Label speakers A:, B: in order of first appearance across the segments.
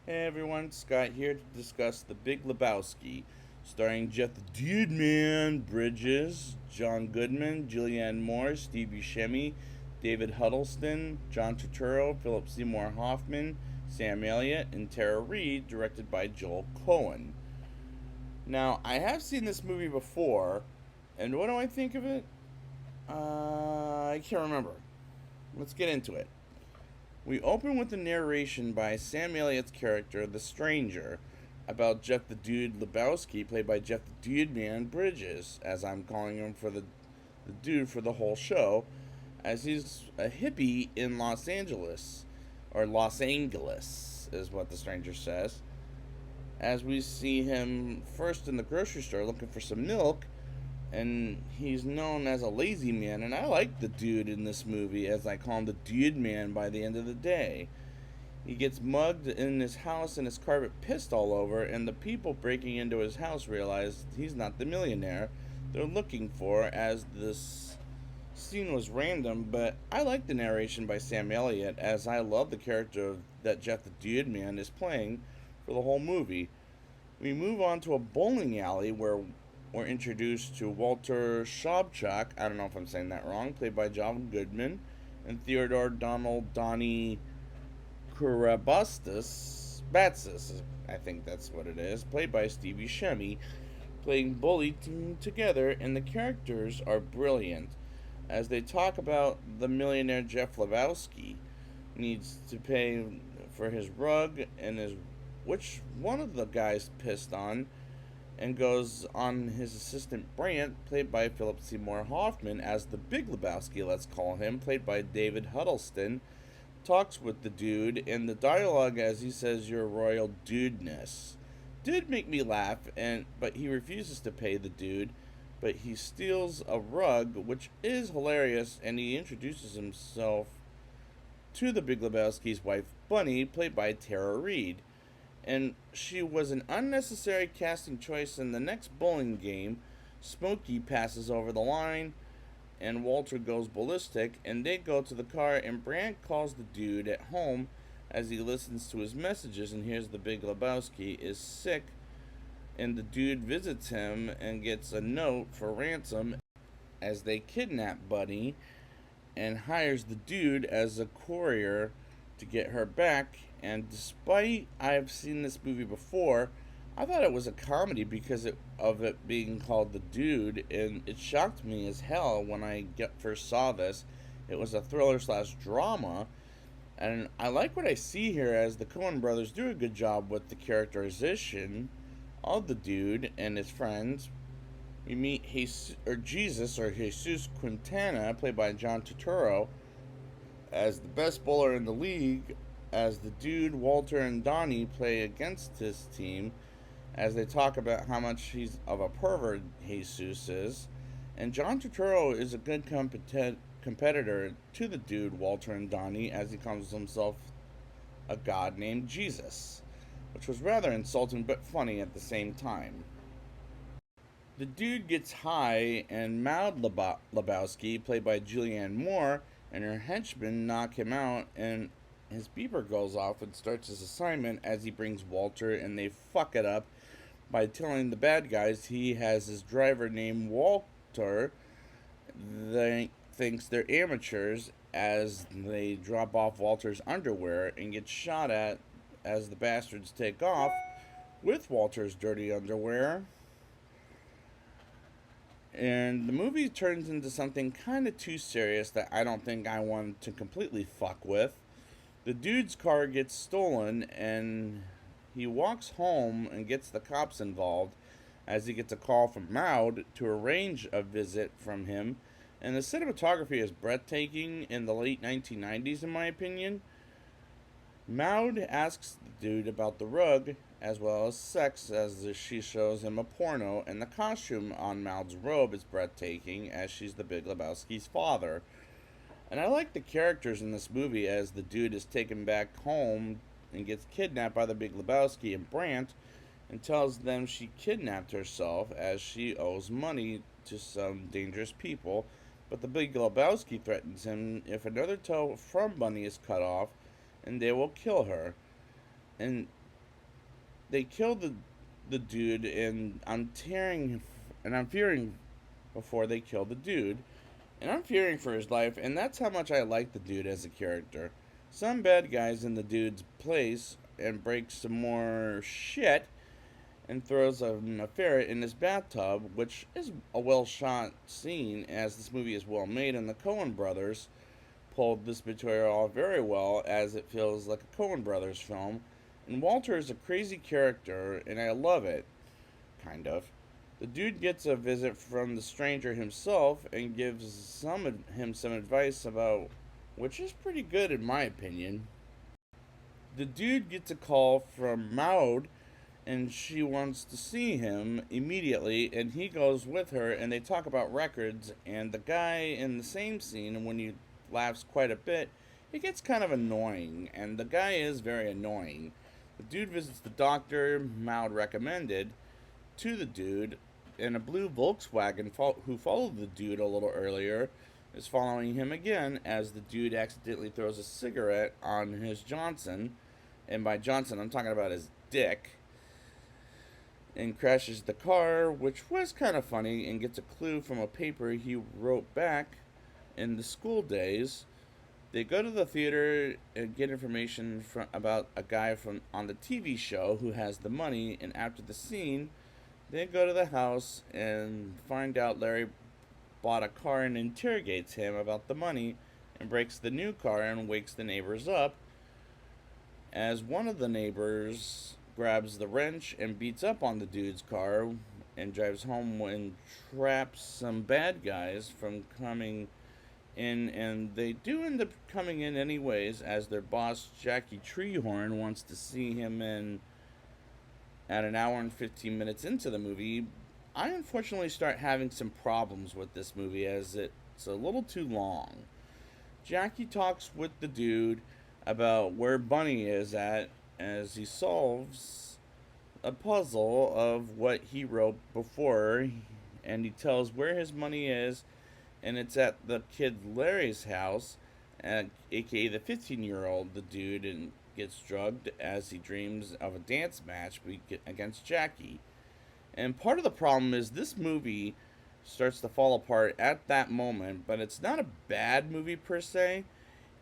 A: Hey everyone, Scott here to discuss The Big Lebowski, starring Jeff the Dude Man Bridges, John Goodman, Julianne Moore, Steve Buscemi, David Huddleston, John Turturro, Philip Seymour Hoffman, Sam Elliott, and Tara Reid, directed by Joel Cohen. Now, I have seen this movie before, and what do I think of it? I can't remember. Let's get into it. We open with a narration by Sam Elliott's character, the Stranger, about Jeff the Dude Lebowski, played by Jeff the Dude Man Bridges, as I'm calling him for the dude for the whole show, as he's a hippie in Los Angeles, or Los Angeles, is what the Stranger says. As we see him first in the grocery store looking for some milk, and he's known as a lazy man, and I like the dude in this movie, as I call him the dude man by the end of the day. He gets mugged in his house and his carpet pissed all over, and the people breaking into his house realize he's not the millionaire they're looking for, as this scene was random, but I like the narration by Sam Elliott, as I love the character that Jeff the Dude Man is playing for the whole movie. We move on to a bowling alley where we're introduced to Walter Sobchak, I don't know if I'm saying that wrong, played by John Goodman, and Theodore Donald Donnie Kurabastis, Batsis, I think that's what it is, played by Stevie Buscemi, playing bully together, and the characters are brilliant as they talk about the millionaire Jeff Lebowski needs to pay for his rug and his which one of the guys pissed on and goes on his assistant Brant, played by Philip Seymour Hoffman, as the Big Lebowski, let's call him, played by David Huddleston, talks with the dude, and the dialogue as he says, "Your royal dudeness," did make me laugh, and but he refuses to pay the dude, but he steals a rug, which is hilarious, and he introduces himself to the Big Lebowski's wife, Bunny, played by Tara Reid. And she was an unnecessary casting choice in the next bowling game. Smokey passes over the line, and Walter goes ballistic, and they go to the car, and Brandt calls the dude at home as he listens to his messages and hears the Big Lebowski is sick, and the dude visits him and gets a note for ransom as they kidnap Buddy and hires the dude as a courier to get her back. And despite I've seen this movie before, I thought it was a comedy because of it being called The Dude, and it shocked me as hell when I first saw this. It was a thriller slash drama, and I like what I see here as the Coen brothers do a good job with the characterization of the dude and his friends. We meet Jesus Quintana, played by John Turturro, as the best bowler in the league, as the dude Walter and Donnie play against his team, as they talk about how much he's of a pervert Jesus is. And John Turturro is a good competitor to the dude Walter and Donnie, as he calls himself a god named Jesus, which was rather insulting but funny at the same time. The dude gets high, and Maud Lebowski, played by Julianne Moore, and her henchmen knock him out, and his beeper goes off and starts his assignment as he brings Walter, and they fuck it up by telling the bad guys he has his driver named Walter. They thinks they're amateurs as they drop off Walter's underwear and get shot at as the bastards take off with Walter's dirty underwear. And the movie turns into something kind of too serious that I don't think I want to completely fuck with. The dude's car gets stolen, and he walks home and gets the cops involved as he gets a call from Maud to arrange a visit from him. And the cinematography is breathtaking in the late 1990s, in my opinion. Maud asks the dude about the rug as well as sex as she shows him a porno, and the costume on Maud's robe is breathtaking as she's the Big Lebowski's father. And I like the characters in this movie as the dude is taken back home and gets kidnapped by the Big Lebowski and Brandt and tells them she kidnapped herself as she owes money to some dangerous people. But the Big Lebowski threatens him if another toe from Bunny is cut off, and they will kill her. And they kill the dude, and I'm fearing before they kill the dude, and I'm fearing for his life, and that's how much I like the dude as a character. Some bad guys in the dude's place and breaks some more shit and throws a ferret in his bathtub, which is a well shot scene as this movie is well made, and the Coen brothers pulled this material off very well as it feels like a Coen brothers film. And Walter is a crazy character, and I love it, kind of. The dude gets a visit from the stranger himself and gives him some advice about, which is pretty good in my opinion. The dude gets a call from Maud, and she wants to see him immediately, and he goes with her, and they talk about records. And the guy in the same scene, and when he laughs quite a bit, it gets kind of annoying, and the guy is very annoying. The dude visits the doctor Maud recommended to the dude, and a blue Volkswagen who followed the dude a little earlier is following him again as the dude accidentally throws a cigarette on his Johnson, and by Johnson I'm talking about his dick, and crashes the car, which was kind of funny, and gets a clue from a paper he wrote back in the school days. They go to the theater and get information about a guy from on the TV show who has the money, and after the scene, they go to the house and find out Larry bought a car and interrogates him about the money and breaks the new car and wakes the neighbors up as one of the neighbors grabs the wrench and beats up on the dude's car and drives home and traps some bad guys from coming in, and they do end up coming in anyways as their boss Jackie Treehorn wants to see him in at an hour and 15 minutes into the movie. I unfortunately start having some problems with this movie as it's a little too long. Jackie talks with the dude about where Bunny is at as he solves a puzzle of what he wrote before, and he tells where his money is, and it's at the kid Larry's house, aka the 15-year-old, the dude, and gets drugged as he dreams of a dance match against Jackie. And part of the problem is this movie starts to fall apart at that moment, but it's not a bad movie per se,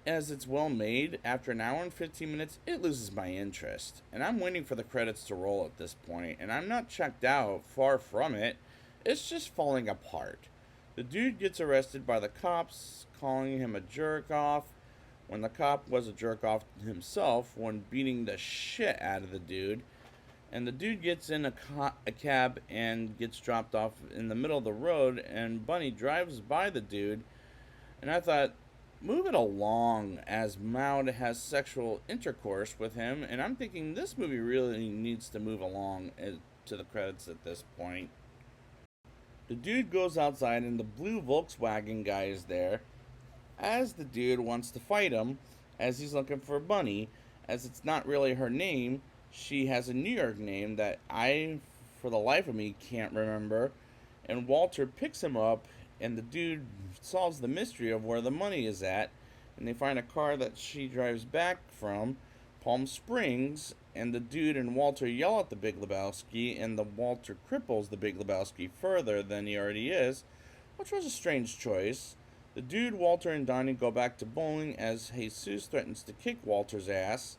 A: as it's well made. After an hour and 15 minutes, it loses my interest. And I'm waiting for the credits to roll at this point, and I'm not checked out, far from it. It's just falling apart. The dude gets arrested by the cops, calling him a jerk off, when the cop was a jerk off himself when beating the shit out of the dude. And the dude gets in a cab and gets dropped off in the middle of the road, and Bunny drives by the dude. And I thought, move it along, as Maud has sexual intercourse with him. And I'm thinking this movie really needs to move along to the credits at this point. The dude goes outside, and the blue Volkswagen guy is there, as the dude wants to fight him, as he's looking for Bunny, as it's not really her name. She has a New York name that I, for the life of me, can't remember. And Walter picks him up, and the dude solves the mystery of where the money is at. And they find a car that she drives back from Palm Springs, and the dude and Walter yell at the Big Lebowski, and the Walter cripples the Big Lebowski further than he already is, which was a strange choice. The dude, Walter, and Donnie go back to bowling as Jesus threatens to kick Walter's ass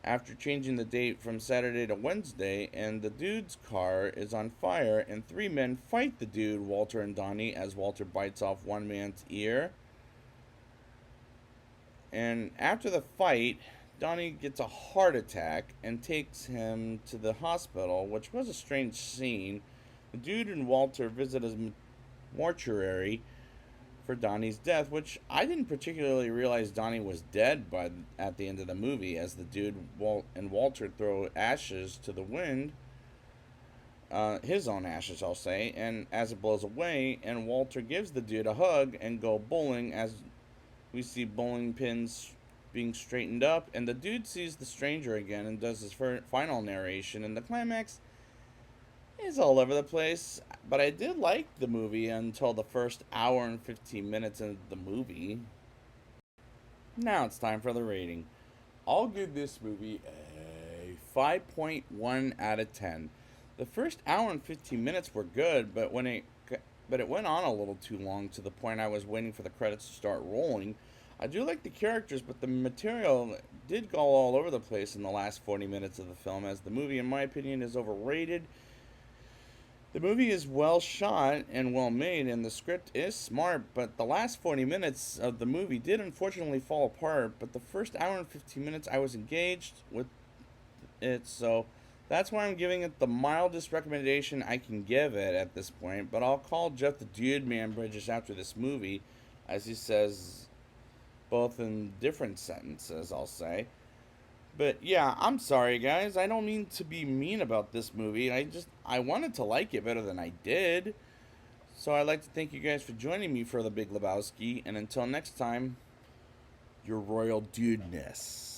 A: after changing the date from Saturday to Wednesday, and the dude's car is on fire, and three men fight the dude, Walter, and Donnie, as Walter bites off one man's ear. And after the fight, Donnie gets a heart attack and takes him to the hospital, which was a strange scene. The dude and Walter visit his mortuary for Donnie's death, which I didn't particularly realize Donnie was dead at the end of the movie, as the dude and Walter throw ashes to the wind, his own ashes, I'll say, and as it blows away, and Walter gives the dude a hug and go bowling, as we see bowling pins being straightened up, and the dude sees the stranger again and does his final narration, and the climax is all over the place, but I did like the movie until the first hour and 15 minutes into the movie. Now it's time for the rating. I'll give this movie a 5.1 out of 10. The first hour and 15 minutes were good, but it went on a little too long to the point I was waiting for the credits to start rolling. I do like the characters, but the material did go all over the place in the last 40 minutes of the film, as the movie, in my opinion, is overrated. The movie is well shot and well made, and the script is smart, but the last 40 minutes of the movie did unfortunately fall apart. But the first hour and 15 minutes, I was engaged with it, so that's why I'm giving it the mildest recommendation I can give it at this point. But I'll call Jeff the Dude Man Bridges after this movie, as he says both in different sentences, I'll say. But yeah, I'm sorry guys. I don't mean to be mean about this movie. I wanted to like it better than I did. So I'd like to thank you guys for joining me for the Big Lebowski, and until next time, your royal dudeness.